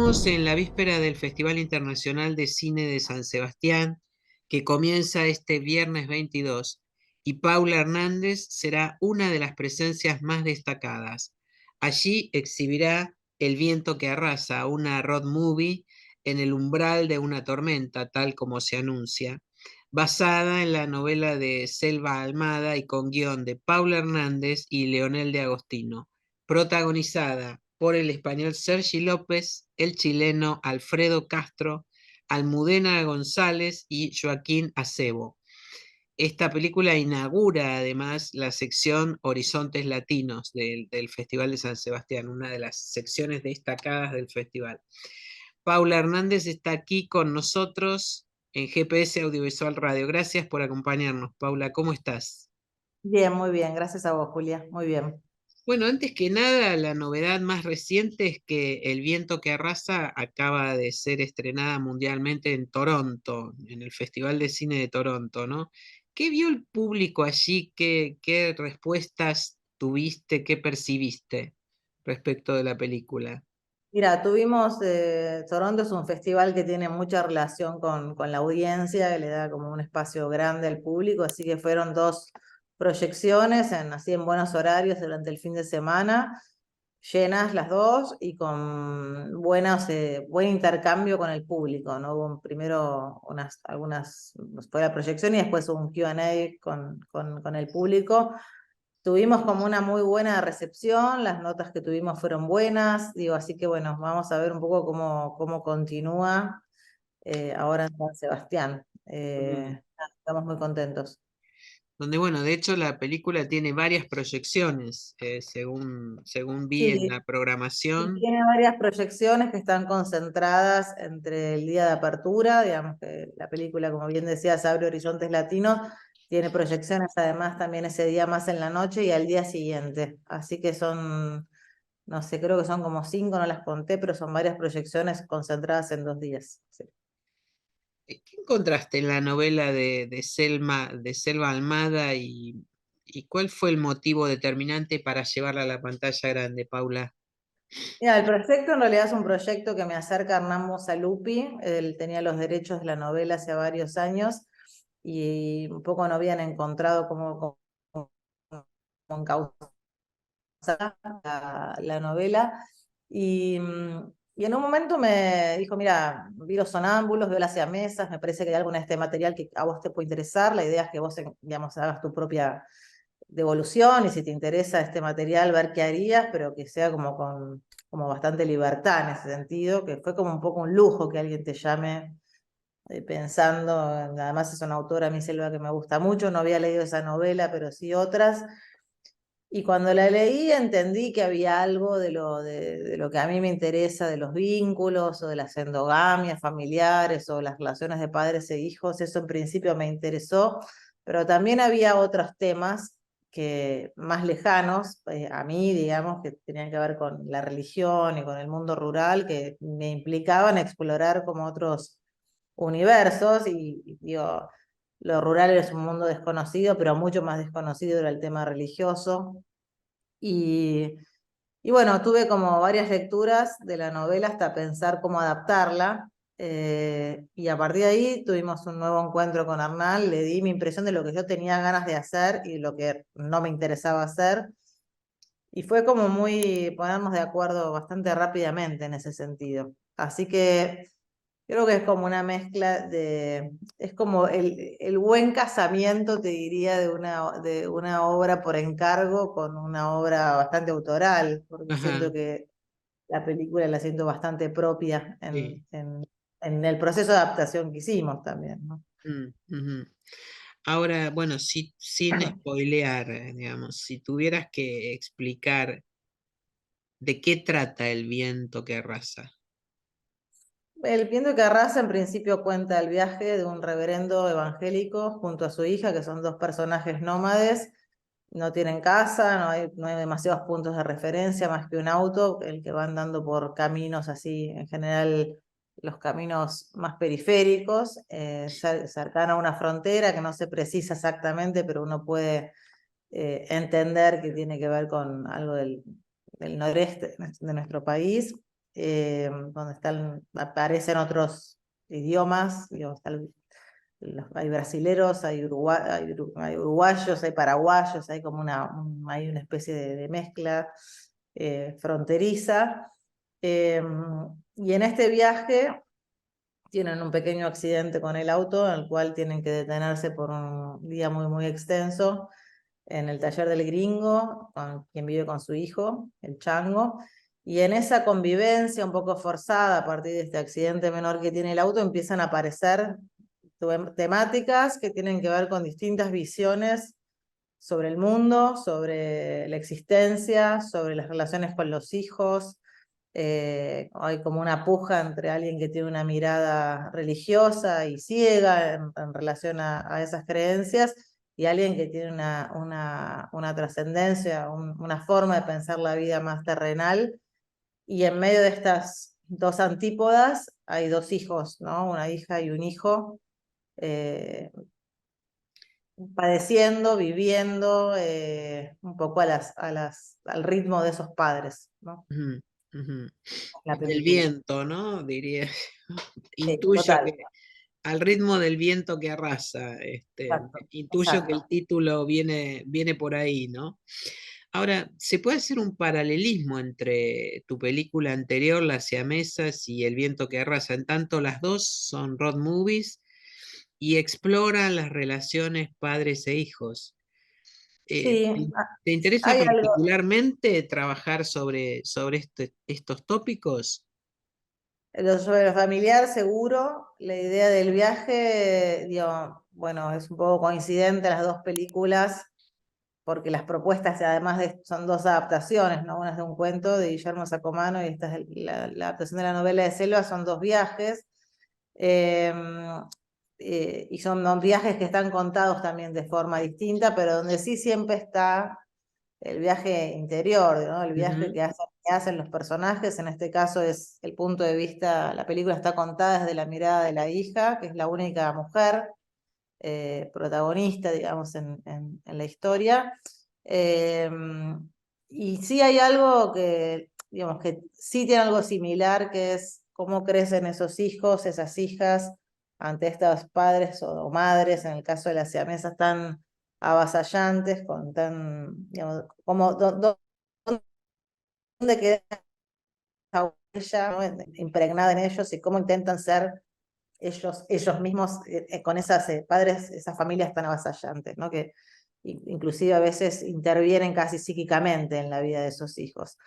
Estamos en la víspera del Festival Internacional de Cine de San Sebastián, que comienza este viernes 22, y Paula Hernández será una de las presencias más destacadas. Allí exhibirá El viento que arrasa, una road movie en el umbral de una tormenta, tal como se anuncia, basada en la novela de Selva Almada y con guión de Paula Hernández y Leonel de Agostino, protagonizada por el español Sergi López, el chileno Alfredo Castro, Almudena González y Joaquín Acebo. Esta película inaugura además la sección Horizontes Latinos del Festival de San Sebastián, una de las secciones destacadas del festival. Paula Hernández está aquí con nosotros en GPS Audiovisual Radio. Gracias por acompañarnos, Paula. ¿Cómo estás? Bien, muy bien. Gracias a vos, Julia. Muy bien. Bueno, antes que nada, la novedad más reciente es que El viento que arrasa acaba de ser estrenada mundialmente en Toronto, en el Festival de Cine de Toronto, ¿no? ¿Qué vio el público allí? ¿Qué respuestas tuviste? ¿Qué percibiste respecto de la película? Mira, tuvimos, Toronto es un festival que tiene mucha relación con la audiencia, que le da como un espacio grande al público, así que fueron dos proyecciones así en buenos horarios durante el fin de semana, llenas las dos y con buen intercambio con el público, ¿no? Hubo primero fue la proyección y después un Q&A con el público. Tuvimos como una muy buena recepción, las notas que tuvimos fueron buenas, digo, así que bueno, vamos a ver un poco cómo continúa ahora en San Sebastián. Mm. Estamos muy contentos. Donde, bueno, de hecho la película tiene varias proyecciones, según vi en la Sí, y programación. tiene varias proyecciones que están concentradas entre el día de apertura, digamos que la película, como bien decías, abre Horizontes Latinos, tiene proyecciones además también ese día más en la noche y al día siguiente. Así que son, no sé, creo que son como 5, no las conté, pero son varias proyecciones concentradas en 2 días. Sí. ¿Qué encontraste en la novela de Selva Almada y cuál fue el motivo determinante para llevarla a la pantalla grande, Paula? Mira, el proyecto en realidad es un proyecto que me acerca a Hernán Mosalupi. Él tenía los derechos de la novela hace varios años y un poco no habían encontrado cómo encauzar la novela. Y en un momento me dijo, mira, vi Los Sonámbulos, veo Las Siamesas, me parece que hay algo en este material que a vos te puede interesar. La idea es que vos, digamos, hagas tu propia devolución y si te interesa este material, ver qué harías, pero que sea como bastante libertad en ese sentido, que fue como un poco un lujo que alguien te llame pensando, además es una autora, a mí Selva, que me gusta mucho, no había leído esa novela, pero sí otras, y cuando la leí entendí que había algo de lo que a mí me interesa, de los vínculos o de las endogamias familiares o las relaciones de padres e hijos, eso en principio me interesó, pero también había otros temas que más lejanos a mí, digamos, que tenían que ver con la religión y con el mundo rural, que me implicaban explorar como otros universos y digo, lo rural es un mundo desconocido, pero mucho más desconocido era el tema religioso. Y, y bueno, tuve como varias lecturas de la novela hasta pensar cómo adaptarla. Y a partir de ahí tuvimos un nuevo encuentro con Arnal, le di mi impresión de lo que yo tenía ganas de hacer y lo que no me interesaba hacer. Y fue como muy ponernos de acuerdo bastante rápidamente en ese sentido. Así que creo que es como una mezcla es como el buen casamiento, te diría, de una obra por encargo con una obra bastante autoral, porque siento Ajá, que la película la siento bastante propia sí. en el proceso de adaptación que hicimos también, ¿no? Ujú. Ahora, bueno, sin spoilear, digamos, si tuvieras que explicar de qué trata El viento que arrasa. El viento que arrasa en principio cuenta el viaje de un reverendo evangélico junto a su hija, que son dos personajes nómades. No tienen casa, no hay demasiados puntos de referencia más que un auto, el que va andando por caminos así, en general los caminos más periféricos, cercano a una frontera que no se precisa exactamente, pero uno puede entender que tiene que ver con algo del noreste de nuestro país. donde aparecen otros idiomas, digamos, hay brasileros, hay uruguayos, hay paraguayos, hay como hay una especie de mezcla fronteriza. Y en este viaje tienen un pequeño accidente con el auto, en el cual tienen que detenerse por un día muy, muy extenso en el taller del gringo, con quien vive con su hijo, el chango. Y en esa convivencia un poco forzada a partir de este accidente menor que tiene el auto, empiezan a aparecer temáticas que tienen que ver con distintas visiones sobre el mundo, sobre la existencia, sobre las relaciones con los hijos. Hay como una puja entre alguien que tiene una mirada religiosa y ciega en relación a esas creencias y alguien que tiene una trascendencia, una forma de pensar la vida más terrenal. Y en medio de estas dos antípodas hay dos hijos, ¿no? Una hija y un hijo, eh, padeciendo, viviendo un poco al ritmo de esos padres, ¿no? Ujú, ujú. La Del película. viento, ¿no? Diría. Sí, Intuyo total. que al ritmo del viento que arrasa, Exacto, intuyo que el exacto. título viene por ahí, ¿no? Ahora, ¿se puede hacer un paralelismo entre tu película anterior, Las siamesas, y El viento que arrasa? En tanto, las dos son road movies y exploran las relaciones padres e hijos. Sí, ¿Te interesa hay algo. particularmente trabajar sobre estos tópicos? Sobre lo familiar, seguro, la idea del viaje, digo, bueno, es un poco coincidente las dos películas, porque las propuestas, además son dos adaptaciones, ¿no? Una es de un cuento de Guillermo Sacomano y esta es la adaptación de la novela de Selva, son dos viajes, eh, y son dos viajes que están contados también de forma distinta, pero donde sí siempre está el viaje interior, ¿no? El viaje Ujú, que hacen los personajes. En este caso es el punto de vista, la película está contada desde la mirada de la hija, que es la única mujer protagonista, digamos, en la historia. Eh, y sí hay algo que, digamos, que sí tiene algo similar, que es cómo crecen esos hijos, esas hijas, ante estos padres o madres, en el caso de las siamesas tan avasallantes, con tan, digamos, como, dónde queda esa huella, ¿no? Impregnada en ellos y cómo intentan ser ellos mismos con esas padres, esas familias tan avasallantes, ¿no? Que inclusive a veces intervienen casi psíquicamente en la vida de esos hijos.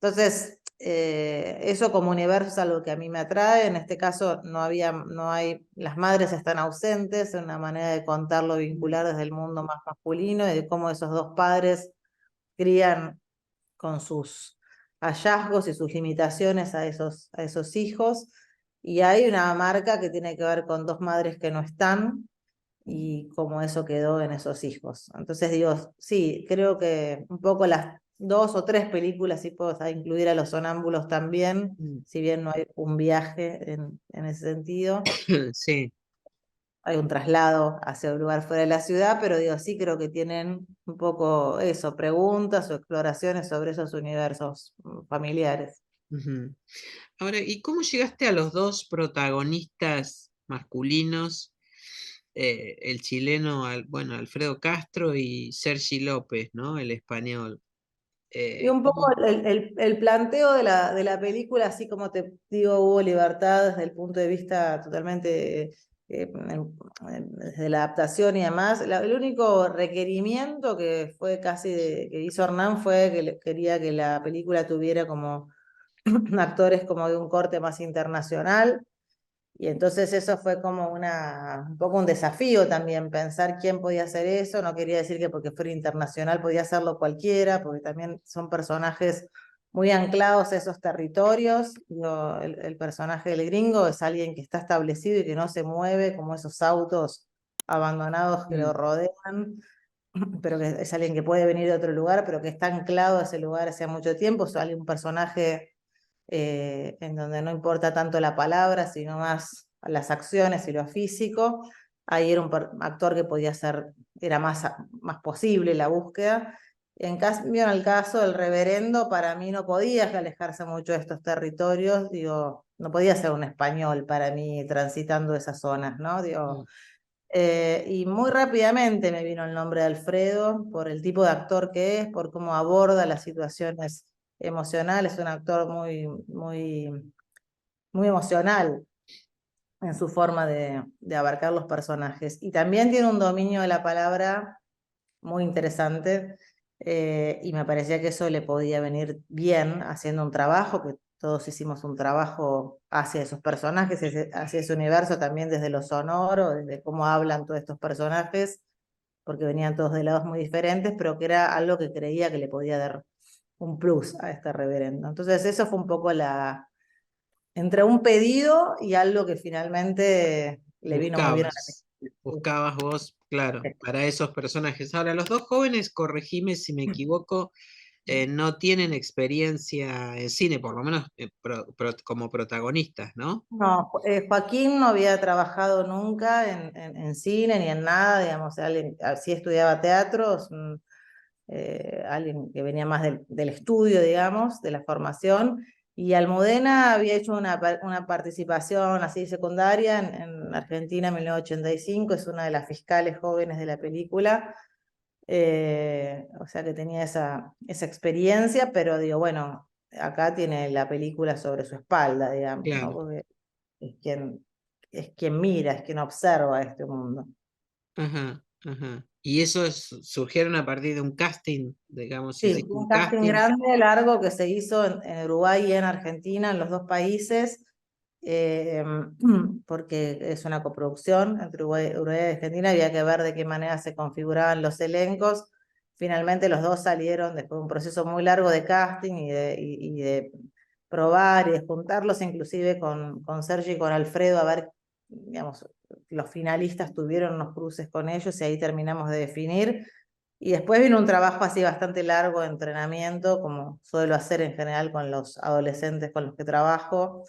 Entonces, eso como universo es algo que a mí me atrae. En este caso no hay, las madres están ausentes, es una manera de contarlo vincular desde el mundo más masculino y de cómo esos dos padres crían con sus hallazgos y sus limitaciones a esos hijos. Y hay una marca que tiene que ver con dos madres que no están y cómo eso quedó en esos hijos. Entonces digo, sí, creo que un poco las dos o tres películas, sí puedo incluir a los sonámbulos también, mm. si bien no hay un viaje en ese sentido. Sí. Hay un traslado hacia un lugar fuera de la ciudad, pero digo, sí creo que tienen un poco eso, preguntas o exploraciones sobre esos universos familiares. Ujú. Ahora, ¿y cómo llegaste a los dos protagonistas masculinos? El chileno, bueno, Alfredo Castro y Sergi López, ¿no? El español. Y un poco el planteo de la película, así como te digo, hubo libertad desde el punto de vista totalmente desde la adaptación y demás. El único requerimiento que fue que hizo Hernán fue que quería que la película tuviera como actores como de un corte más internacional. Y entonces eso fue como un poco un desafío también, pensar quién podía hacer eso. No quería decir que porque fuera internacional podía hacerlo cualquiera, porque también son personajes muy anclados a esos territorios. El personaje del gringo es alguien que está establecido y que no se mueve, como esos autos abandonados que lo Mm, rodean, pero que es alguien que puede venir de otro lugar, pero que está anclado a ese lugar hace mucho tiempo. Es alguien, un personaje en donde no importa tanto la palabra, sino más las acciones y lo físico. Ahí era un actor que podía ser, era más posible la búsqueda. En cambio, en el caso del reverendo, para mí no podía alejarse mucho de estos territorios, digo, no podía ser un español para mí transitando esas zonas, ¿no? Mm, Digo, y muy rápidamente me vino el nombre de Alfredo por el tipo de actor que es, por cómo aborda las situaciones emocionales, es un actor muy emocional en su forma de abarcar los personajes. Y también tiene un dominio de la palabra muy interesante, y me parecía que eso le podía venir bien haciendo un trabajo, que todos hicimos un trabajo hacia esos personajes, hacia ese universo, también desde lo sonoro, desde cómo hablan todos estos personajes, porque venían todos de lados muy diferentes, pero que era algo que creía que le podía dar un plus a este reverendo. Entonces eso fue un poco entre un pedido y algo que finalmente le vino muy bien a la buscabas, buscabas vos, claro, película. para esos personajes. Ahora, los dos jóvenes, corregime si me equivoco, no tienen experiencia en cine, por lo menos como protagonistas, ¿no? No, Joaquín no había trabajado nunca en cine ni en nada, digamos, alguien, sí estudiaba teatro, es alguien que venía más del estudio, digamos, de la formación, y Almudena había hecho una participación así secundaria en Argentina en 1985, es una de las fiscales jóvenes de la película, o sea que tenía esa experiencia, pero digo, bueno, acá tiene la película sobre su espalda, digamos, ¿no? Claro. Porque es quien mira, es quien observa este mundo. Ajá, ajá. Y eso surgieron a partir de un casting, digamos, Sí, hiciste un un casting casting. grande, largo, que se hizo en Uruguay y en Argentina, en los dos países, eh, porque es una coproducción entre Uruguay y Argentina, había que ver de qué manera se configuraban los elencos. Finalmente los dos salieron después de un proceso muy largo de casting y de probar y de juntarlos inclusive con Sergio y con Alfredo a ver, digamos, los finalistas tuvieron unos cruces con ellos y ahí terminamos de definir. Y después vino un trabajo así bastante largo de entrenamiento, como suelo hacer en general con los adolescentes con los que trabajo.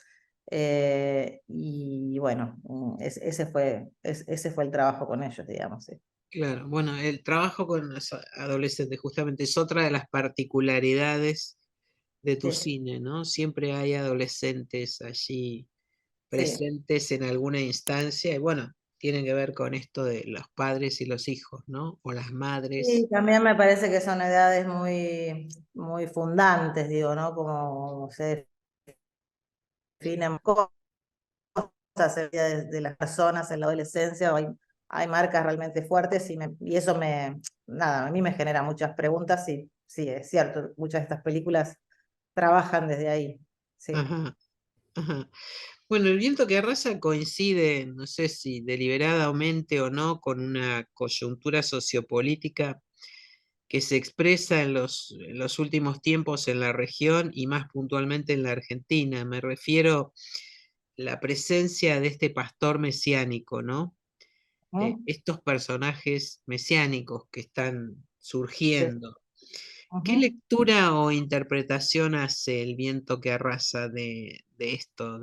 Y bueno, ese fue el trabajo con ellos, digamos. Sí. Claro, bueno, el trabajo con los adolescentes justamente es otra de las particularidades de tu Sí, cine, ¿no? Siempre hay adolescentes allí sí. presentes en alguna instancia y bueno, tienen que ver con esto de los padres y los hijos, ¿no? O las Y madres. también me parece que son edades muy fundantes, digo, ¿no? Como se definen cosas de las personas en la adolescencia, hay marcas realmente fuertes y eso nada, a mí me genera muchas preguntas y sí, es cierto, muchas de estas películas trabajan desde ahí. Sí. Ajá, ajá. Bueno, el viento que arrasa coincide, no sé si deliberadamente o no, con una coyuntura sociopolítica que se expresa en los últimos tiempos en la región y más puntualmente en la Argentina. Me refiero a la presencia de este pastor mesiánico, ¿no? ¿Mm? Estos personajes mesiánicos que están Sí. surgiendo. ¿Qué Ujú. lectura o interpretación hace el viento que arrasa de esto,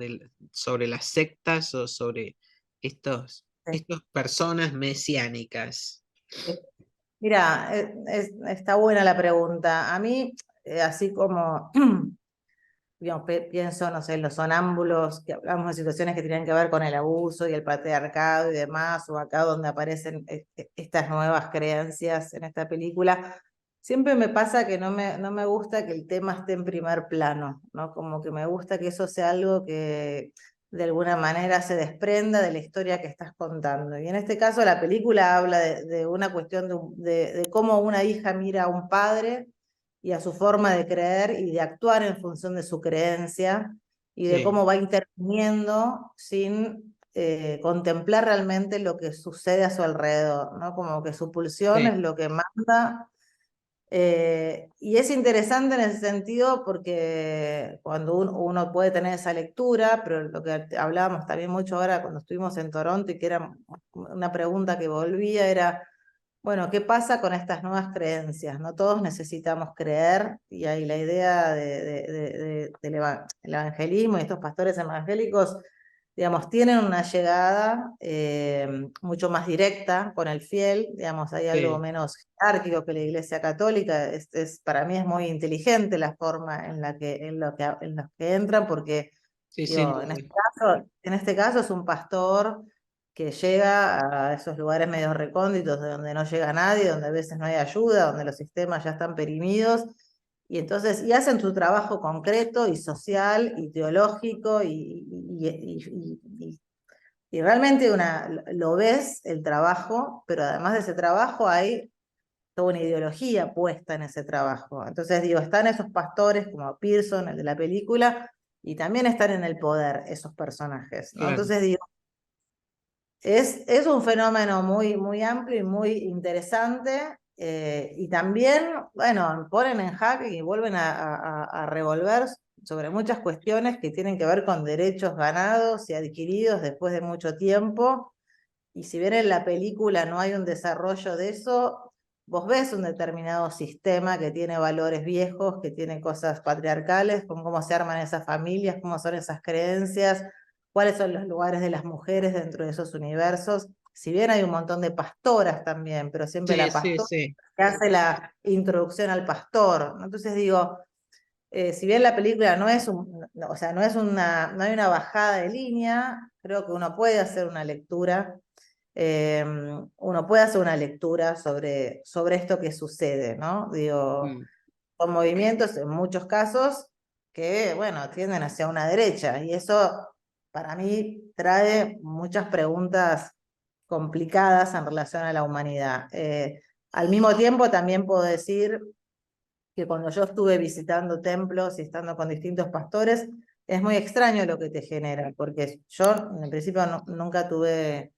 sobre las sectas o sobre Sí. estas personas mesiánicas? Sí. Mira, está buena la pregunta. A mí, así como digamos, pienso, no sé, en los sonámbulos, que hablamos de situaciones que tienen que ver con el abuso y el patriarcado y demás, o acá donde aparecen estas nuevas creencias en esta película, siempre me pasa que no me gusta que el tema esté en primer plano, ¿no? Como que me gusta que eso sea algo que de alguna manera se desprenda de la historia que estás contando. Y en este caso la película habla de una cuestión de cómo una hija mira a un padre y a su forma de creer y de actuar en función de su creencia y de Sí, cómo va interviniendo sin contemplar realmente lo que sucede a su alrededor, ¿no? Como que su pulsión sí, es lo que manda. Y es interesante en ese sentido porque cuando uno puede tener esa lectura, pero lo que hablábamos también mucho ahora cuando estuvimos en Toronto y que era una pregunta que volvía era, bueno, ¿qué pasa con estas nuevas creencias? No todos necesitamos creer y ahí la idea del el evangelismo y estos pastores evangélicos digamos, tienen una llegada mucho más directa con el fiel, digamos, hay algo Sí, menos jerárquico que la Iglesia Católica, para mí es muy inteligente la forma en los que entran, porque, sí, sin digo, duda. en este caso es un pastor que llega a esos lugares medio recónditos de donde no llega nadie, donde a veces no hay ayuda, donde los sistemas ya están perimidos, y entonces, y hacen su trabajo concreto y social y teológico y realmente lo ves el trabajo, pero además de ese trabajo hay toda una ideología puesta en ese trabajo. Entonces digo, están esos pastores como Pearson, el de la película, y también están en el poder esos personajes, ¿no? Claro. Entonces digo, es un fenómeno muy, muy amplio y muy interesante, y también, bueno, ponen en jaque y vuelven a revolver sobre muchas cuestiones que tienen que ver con derechos ganados y adquiridos después de mucho tiempo. Y si bien en la película no hay un desarrollo de eso, vos ves un determinado sistema que tiene valores viejos, que tiene cosas patriarcales, con cómo se arman esas familias, cómo son esas creencias, cuáles son los lugares de las mujeres dentro de esos universos. Si bien hay un montón de pastoras también, pero siempre Sí, la sí, pastora sí, que hace la introducción al pastor. Entonces digo, si bien la película no es o sea, no hay una bajada de línea, creo que uno puede hacer una lectura sobre esto que sucede, ¿no? Digo, mm, son movimientos en muchos casos que, bueno, tienden hacia una derecha, y eso para mí trae muchas preguntas complicadas en relación a la humanidad. Al mismo tiempo, también puedo decir que cuando yo estuve visitando templos y estando con distintos pastores, es muy extraño lo que te genera, porque yo en principio nunca tuve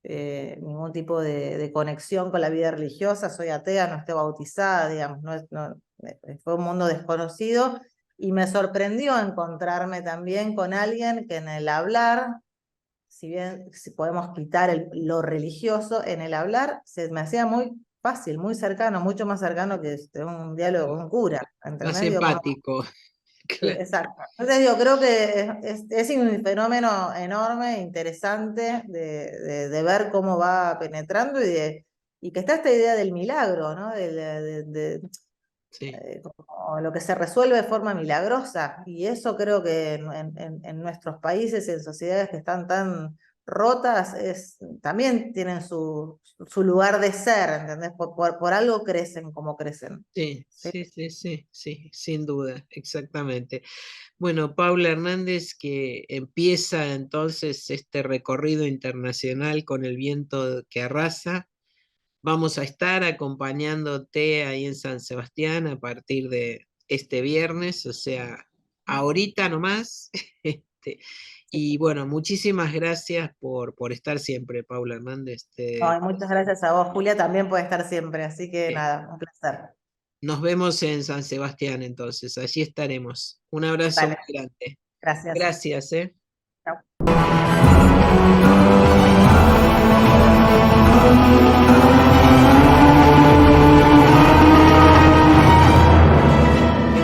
ningún tipo de conexión con la vida religiosa, soy atea, no estoy bautizada, digamos, fue un mundo desconocido, y me sorprendió encontrarme también con alguien que en el hablar, si bien si podemos quitar lo religioso, en el hablar se me hacía muy fácil, muy cercano, mucho más cercano que un diálogo con un cura, más ¿entendés? Digo, como empático. sí, Claro. exacto. Entonces digo, creo que es un fenómeno enorme, interesante de ver cómo va penetrando y que está esta idea del milagro, ¿no? Sí, Como lo que se resuelve de forma milagrosa. Y eso creo que en nuestros países y en sociedades que están tan rotas, también tienen su lugar de ser, ¿entendés? Por algo crecen como crecen. sí, ¿Sí? sí, sí, sí, sí, sin duda, exactamente. Bueno, Paula Hernández, que empieza entonces este recorrido internacional con el viento que arrasa. Vamos a estar acompañándote ahí en San Sebastián a partir de este viernes, o sea, ahorita nomás. Y bueno, muchísimas gracias por estar siempre, Paula Hernández. Ay, muchas gracias a vos, Julia, también puede estar siempre, así que Eh, nada, un placer. nos vemos en San Sebastián entonces, allí estaremos. Un abrazo Dale, muy grande. gracias. Gracias, ¿eh? Chau.